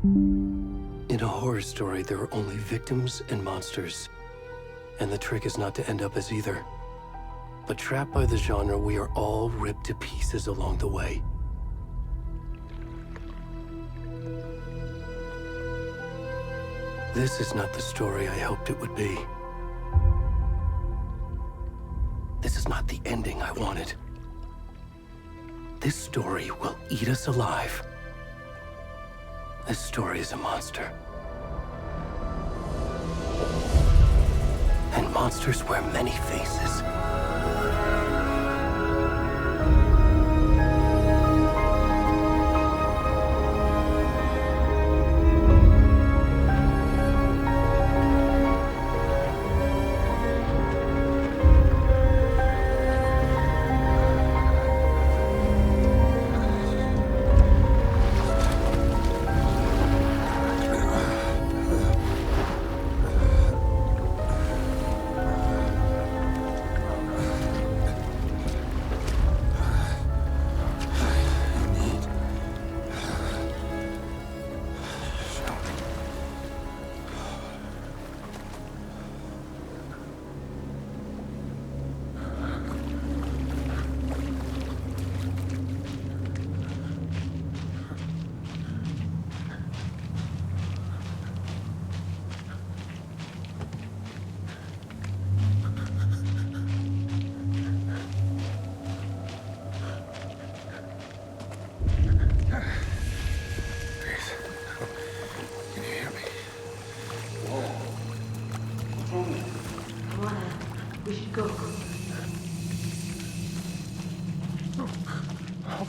In a horror story, there are only victims and monsters. And the trick is not to end up as either. But trapped by the genre, we are all ripped to pieces along the way. This is not the story I hoped it would be. This is not the ending I wanted. This story will eat us alive. This story is a monster. And monsters wear many faces.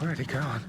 Where'd he gone?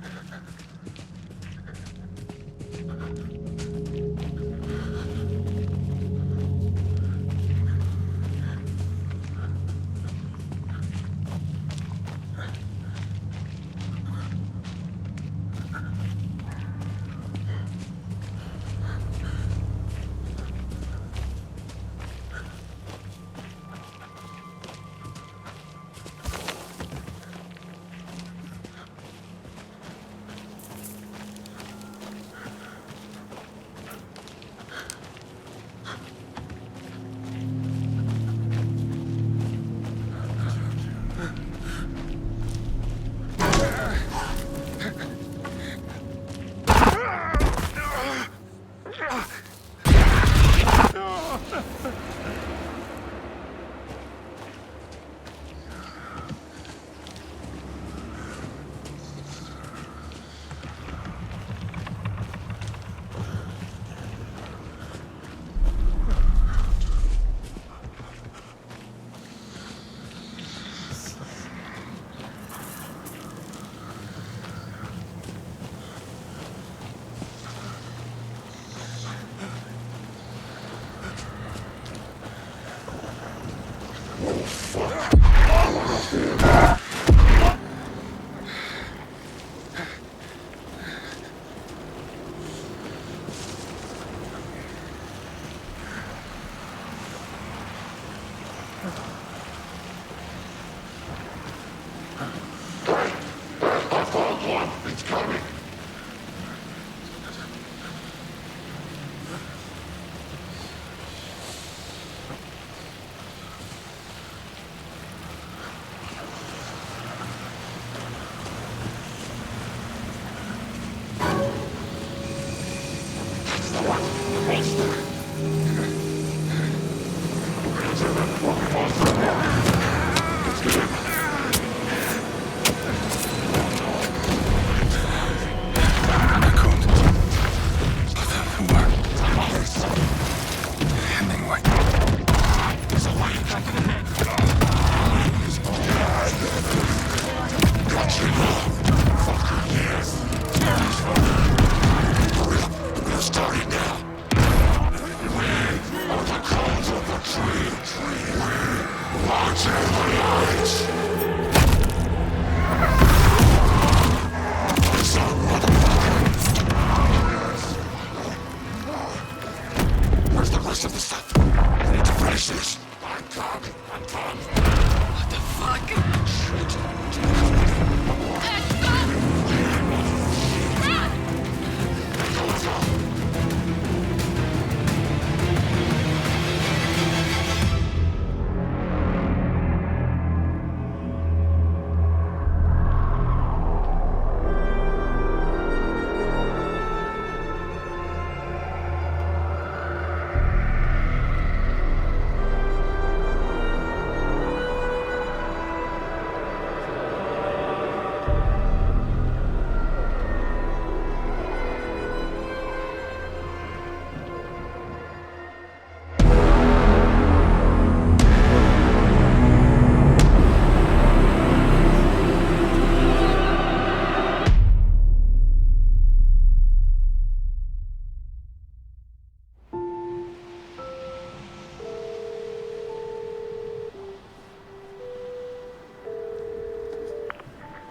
What the fuck?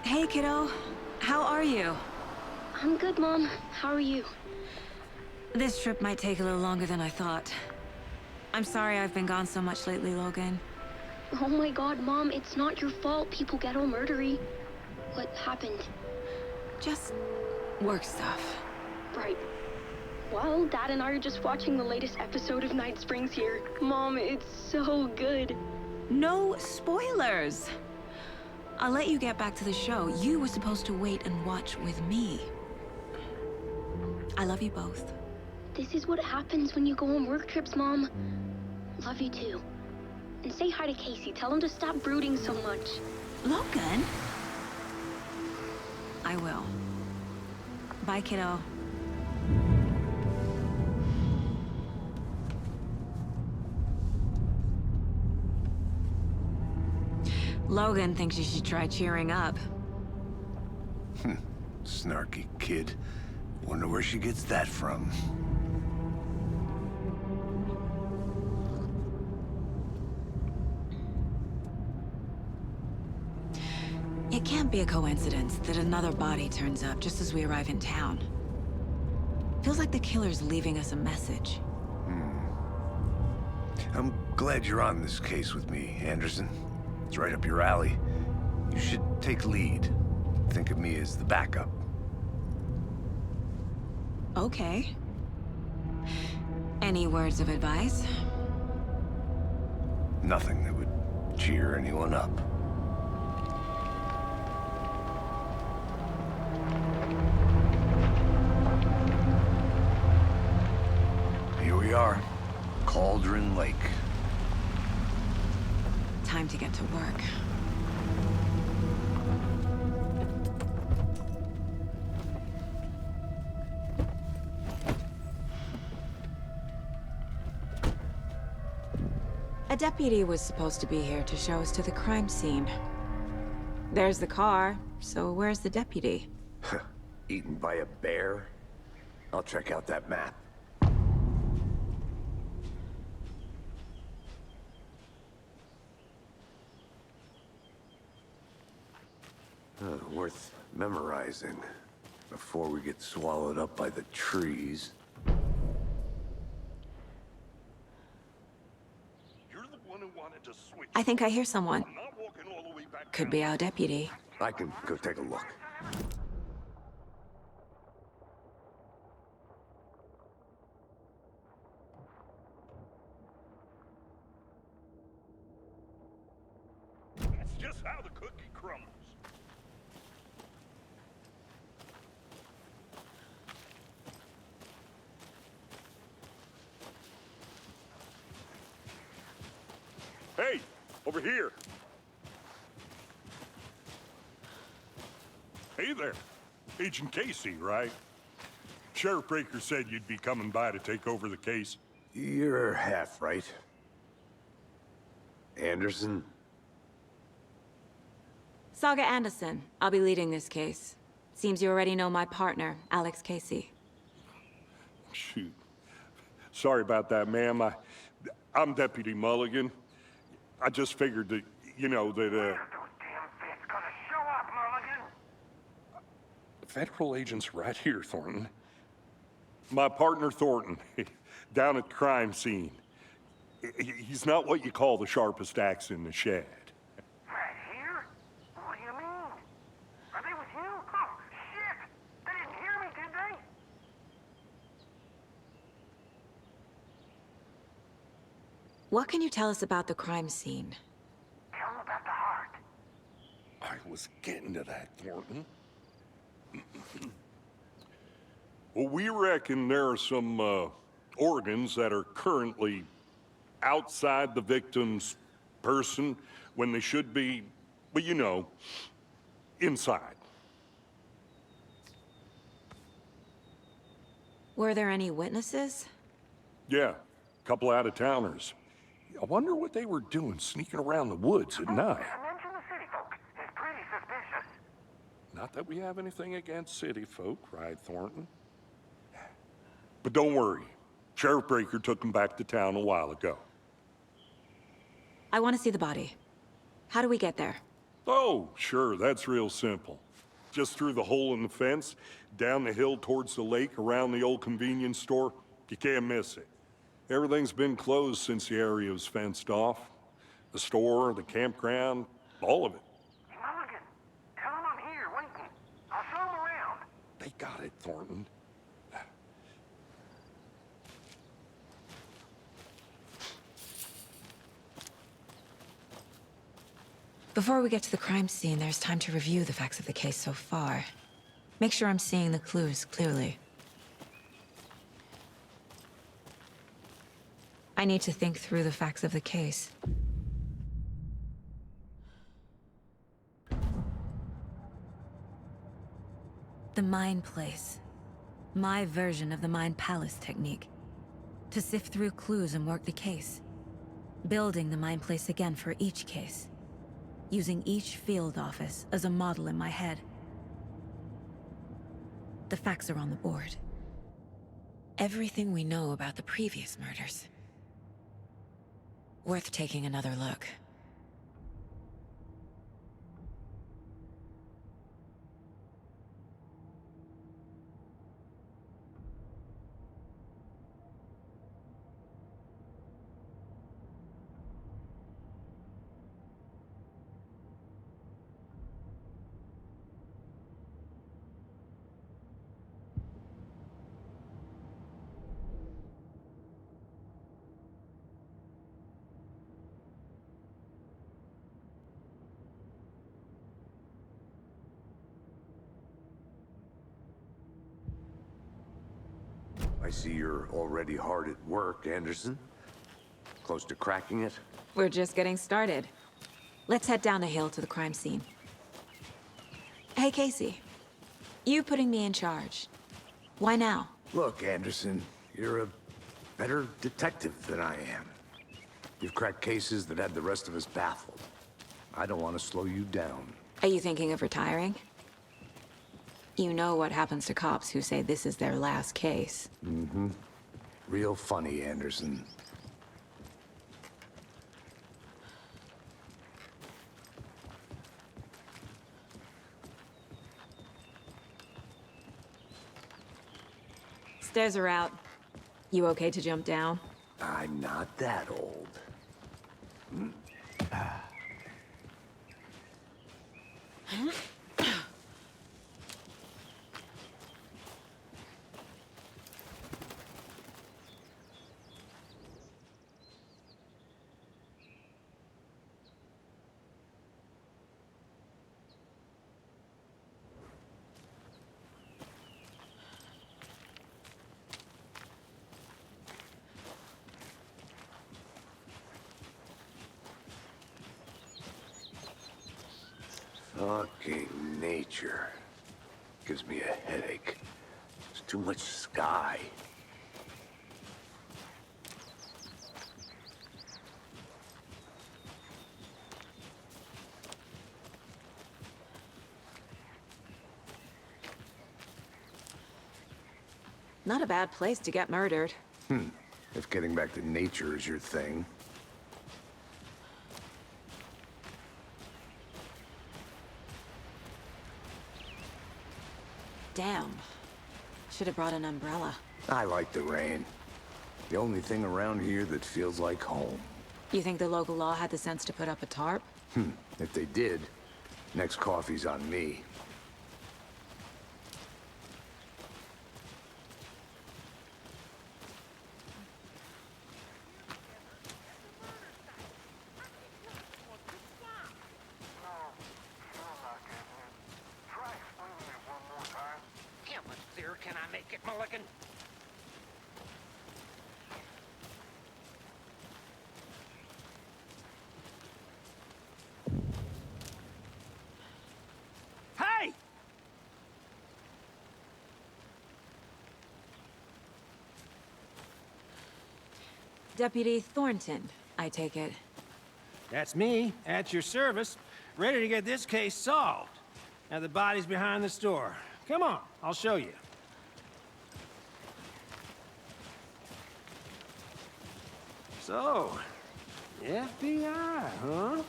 Hey, kiddo. How are you? I'm good, Mom. How are you? This trip might take a little longer than I thought. I'm sorry I've been gone so much lately, Logan. Oh my god, Mom, it's not your fault people get all murdery. What happened? Just work stuff. Right. Well, Dad and I are just watching the latest episode of Night Springs here. Mom, it's so good. No spoilers! I'll let you get back to the show. You were supposed to wait and watch with me. I love you both. This is what happens when you go on work trips, Mom. Love you too. And say hi to Casey. Tell him to stop brooding so much. Logan? I will. Bye, kiddo. Logan thinks you should try cheering up. Snarky kid. Wonder where she gets that from. It can't be a coincidence that another body turns up just as we arrive in town. Feels like the killer's leaving us a message. I'm glad you're on this case with me, Anderson. It's right up your alley. You should take lead. Think of me as the backup. Okay. Any words of advice? Nothing that would cheer anyone up. Here we are. Cauldron Lake. Time to get to work. A deputy was supposed to be here to show us to the crime scene. There's the car, so where's the deputy? Eaten by a bear? I'll check out that map. Worth memorizing before we get swallowed up by the trees. You're the one who wanted to switch. I think I hear someone. I'm not walking all the way back Could down. be our deputy. I can go take a look. That's just how the cookie crumbles. Hey, over here. Hey there. Agent Casey, right? Sheriff Breaker said you'd be coming by to take over the case. You're half right. Anderson? Saga Anderson. I'll be leading this case. Seems you already know my partner, Alex Casey. Shoot. Sorry about that, ma'am. I'm Deputy Mulligan. I just figured that, you know, that, Those damn fists gonna show up, Mulligan. federal agent's right here, Thornton. My partner, Thornton, down at the crime scene. He's not what you call the sharpest axe in the shed. Right here? What do you mean? Are they with you? Oh, shit! They didn't hear me, did they? What can you tell us about the crime scene? Tell them about the heart. I was getting to that, Thornton. Well, we reckon there are some organs that are currently outside the victim's person when they should be, well, you know, inside. Were there any witnesses? Yeah, a couple out-of-towners. I wonder what they were doing sneaking around the woods at night. Mention the city folk. It's pretty suspicious. Not that we have anything against city folk, right, Thornton? But don't worry. Sheriff Breaker took them back to town a while ago. I want to see the body. How do we get there? Oh, sure, that's real simple. Just through the hole in the fence, down the hill towards the lake, around the old convenience store. You can't miss it. Everything's been closed since the area was fenced off. The store, the campground, all of it. Mulligan, tell him I'm here waiting. I'll show him around. They got it, Thornton. Before we get to the crime scene, there's time to review the facts of the case so far. Make sure I'm seeing the clues clearly. I need to think through the facts of the case. The Mind Place. My version of the Mind Palace technique. To sift through clues and work the case. Building the Mind Place again for each case. Using each field office as a model in my head. The facts are on the board. Everything we know about the previous murders. Worth taking another look. I see you're already hard at work, Anderson. Close to cracking it? We're just getting started. Let's head down the hill to the crime scene. Hey, Casey. You putting me in charge. Why now? Look, Anderson, you're a better detective than I am. You've cracked cases that had the rest of us baffled. I don't want to slow you down. Are you thinking of retiring? You know what happens to cops who say this is their last case. Mm-hmm. Real funny, Anderson. Stairs are out. You okay to jump down? I'm not that old. Fucking nature. Gives me a headache. There's too much sky. Not a bad place to get murdered. If getting back to nature is your thing. Damn. Should have brought an umbrella. I like the rain. The only thing around here that feels like home. You think the local law had the sense to put up a tarp? If they did, next coffee's on me. Try explaining it one more time. How much clearer can I make it, Mulligan? Hey! Deputy Thornton, I take it. That's me, at your service, ready to get this case solved. Now the body's behind the store. Come on, I'll show you. So, FBI, huh?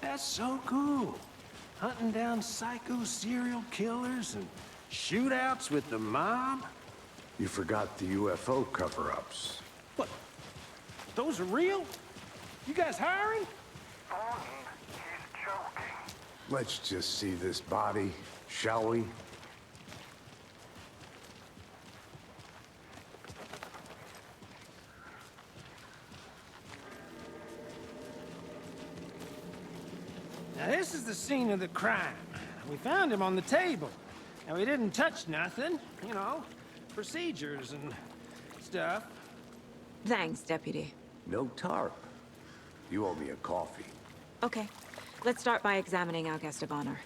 That's so cool. Hunting down psycho serial killers and shootouts with the mob? You forgot the UFO cover-ups. What? Those are real? You guys hiring? Thornton, he's joking. Let's just see this body, shall we? Now this is the scene of the crime. We found him on the table. Now he didn't touch nothing, you know, procedures and stuff. Thanks, Deputy. No tarp. You owe me a coffee. Okay, let's start by examining our guest of honor.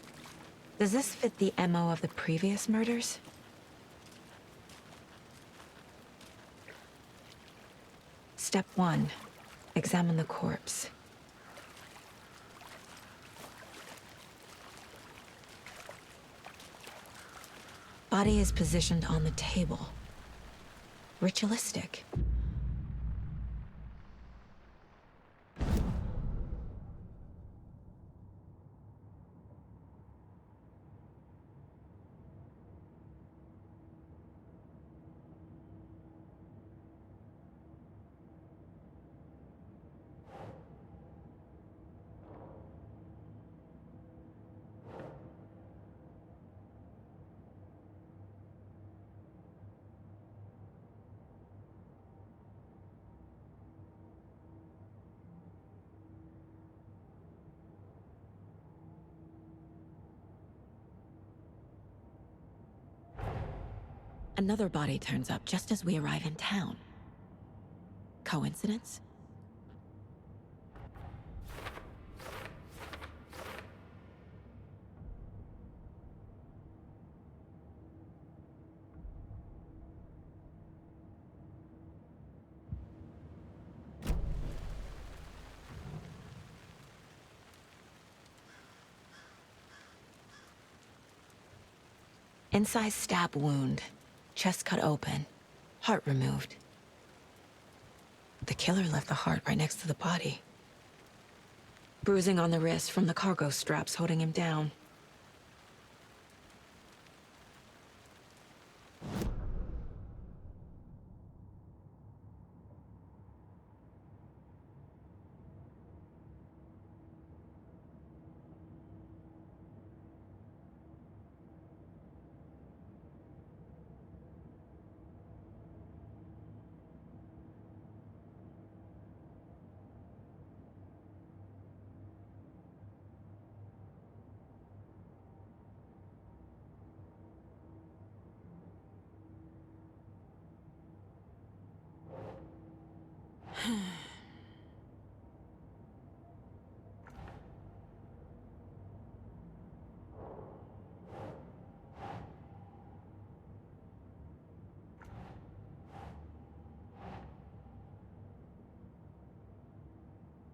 Does this fit the MO of the previous murders? Step 1. Examine the corpse. Body is positioned on the table. Ritualistic. Another body turns up just as we arrive in town. Coincidence? Incised stab wound. Chest cut open. Heart removed. The killer left the heart right next to the body. Bruising on the wrist from the cargo straps holding him down.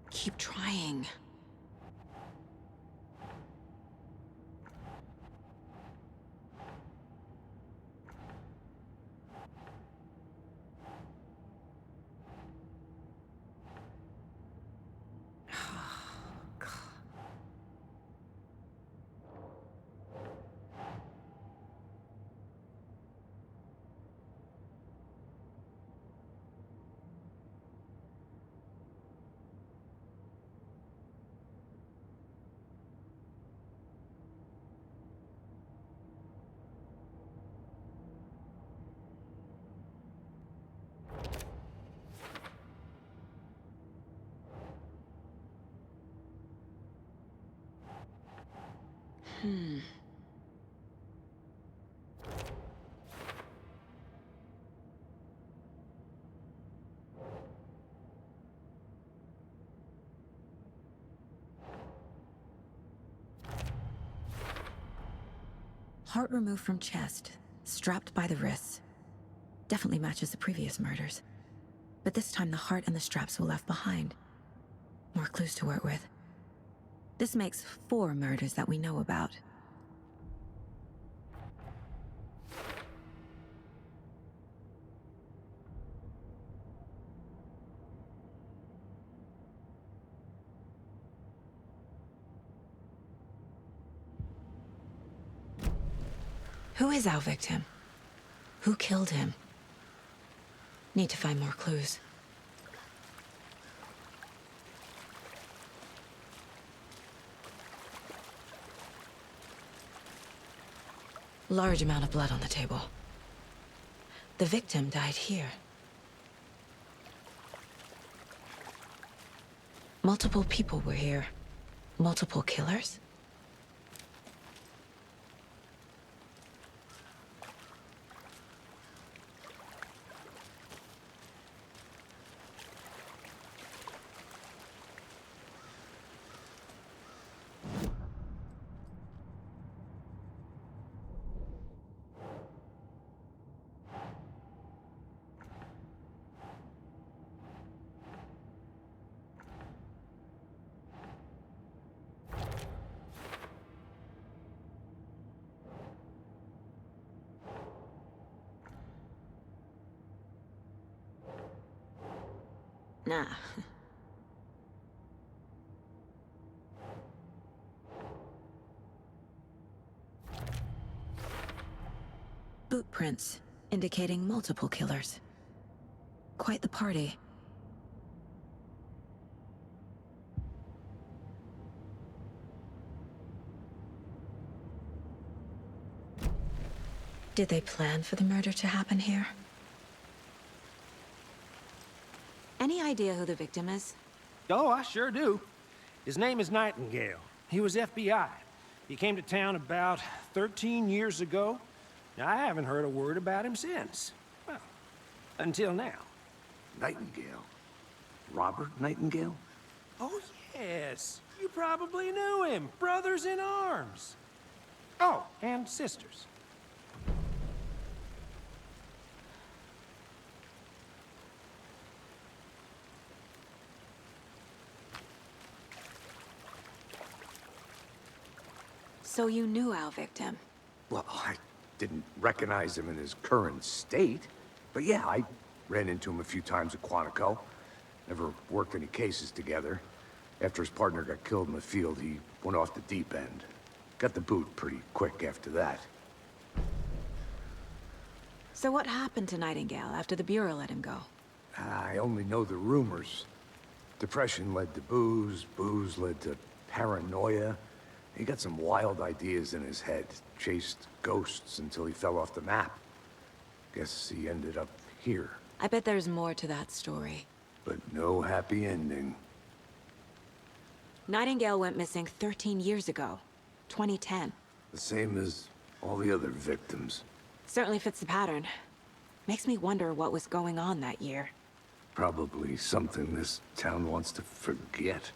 Keep trying. Heart removed from chest, strapped by the wrists. Definitely matches the previous murders. But this time the heart and the straps were left behind. More clues to work with. This makes 4 murders that we know about. Who is our victim? Who killed him? Need to find more clues. Large amount of blood on the table. The victim died here. Multiple people were here. Multiple killers? Nah. Boot prints, indicating multiple killers. Quite the party. Did they plan for the murder to happen here? Any idea who the victim is? Oh, I sure do. His name is Nightingale. He was FBI. He came to town about 13 years ago. Now, I haven't heard a word about him since. Well, until now. Nightingale? Robert Nightingale? Oh, yes. You probably knew him. Brothers in arms. Oh, and sisters. So you knew our victim? Well, I didn't recognize him in his current state. But yeah, I ran into him a few times at Quantico. Never worked any cases together. After his partner got killed in the field, he went off the deep end. Got the boot pretty quick after that. So what happened to Nightingale after the Bureau let him go? I only know the rumors. Depression led to booze, booze led to paranoia. He got some wild ideas in his head, chased ghosts until he fell off the map. Guess he ended up here. I bet there's more to that story. But no happy ending. Nightingale went missing 13 years ago. 2010. The same as all the other victims. Certainly fits the pattern. Makes me wonder what was going on that year. Probably something this town wants to forget.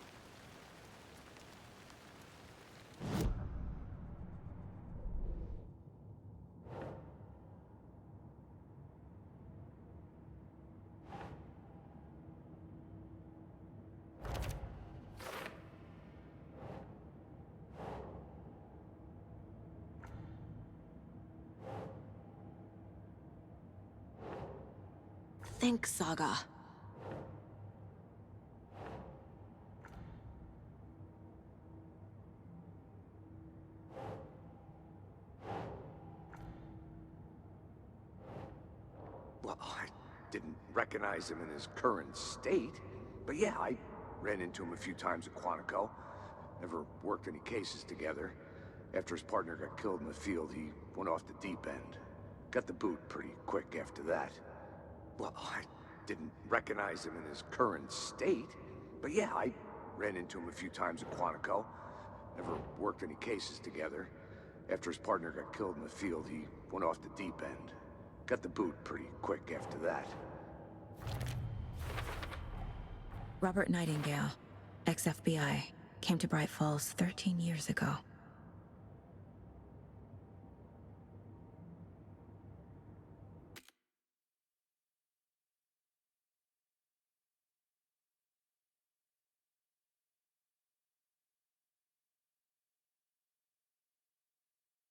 Think Saga. Well, I didn't recognize him in his current state. But yeah, I ran into him a few times at Quantico. Never worked any cases together. After his partner got killed in the field, he went off the deep end. Got the boot pretty quick after that. Well, I didn't recognize him in his current state. But yeah, I ran into him a few times at Quantico. Never worked any cases together. After his partner got killed in the field, he went off the deep end. Got the boot pretty quick after that. Robert Nightingale, ex-FBI, came to Bright Falls 13 years ago.